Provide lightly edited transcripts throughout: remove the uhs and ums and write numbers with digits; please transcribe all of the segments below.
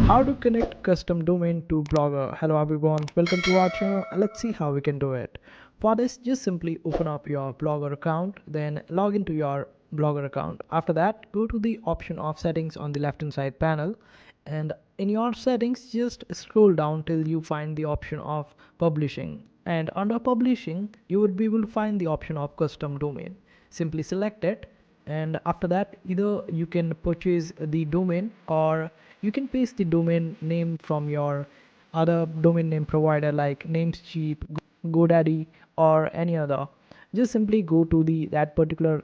How to connect custom domain to Blogger. Hello everyone, welcome to our channel. Let's see how we can do it. For this, just simply open up your Blogger account, then log into your Blogger account. After that, go to the option of settings on the left hand side panel, and in your settings just scroll down till you find the option of publishing, and under publishing you would be able to find the option of custom domain. Simply select it, and after that either you can purchase the domain or you can paste the domain name from your other domain name provider like Namecheap, GoDaddy, or any other. Just simply go to that particular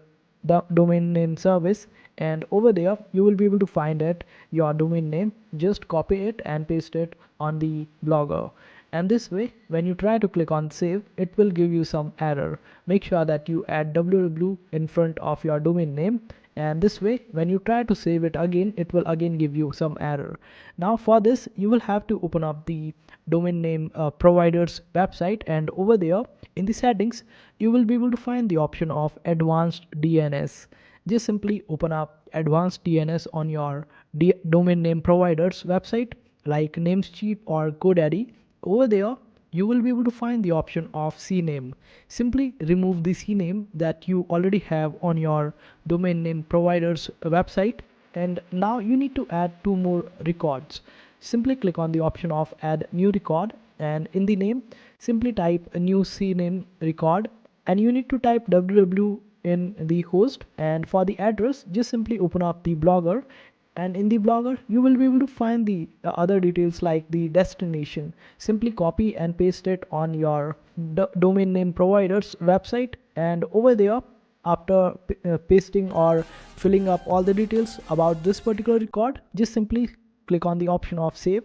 domain name service, and over there you will be able to find it your domain name. Just copy it and paste it on the Blogger, and this way when you try to click on save it will give you some error. Make sure that you add www in front of your domain name, and this way when you try to save it again it will again give you some error. Now for this you will have to open up the domain name providers website, and over there in the settings you will be able to find the option of advanced DNS. Just simply open up advanced DNS on your domain name providers website like Namecheap or GoDaddy. Over there you will be able to find the option of CNAME. Simply remove the CNAME that you already have on your domain name provider's website, and now you need to add two more records. Simply click on the option of add new record, and in the name simply type a new CNAME record, and you need to type www in the host, and for the address just simply open up the Blogger, and in the Blogger you will be able to find the other details like the destination. Simply copy and paste it on your domain name provider's website, and over there after pasting or filling up all the details about this particular record just simply click on the option of save,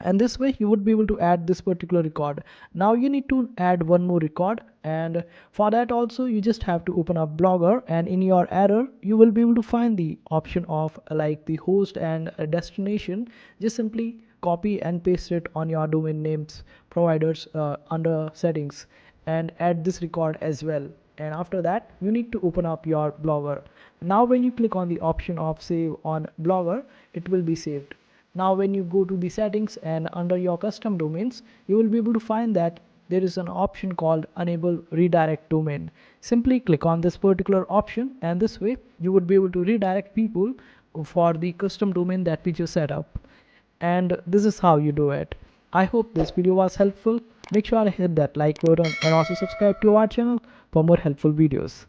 and this way you would be able to add this particular record. Now you need to add one more record, and for that also you just have to open up Blogger, and in your error you will be able to find the option of like the host and destination. Just simply copy and paste it on your domain names providers under settings, and add this record as well. And after that you need to open up your Blogger. Now when you click on the option of save on Blogger it will be saved. Now when you go to the settings and under your custom domains you will be able to find that there is an option called enable redirect domain. Simply click on this particular option, and this way you would be able to redirect people for the custom domain that we just set up. And this is how you do it. I hope this video was helpful. Make sure to hit that like button and also subscribe to our channel for more helpful videos.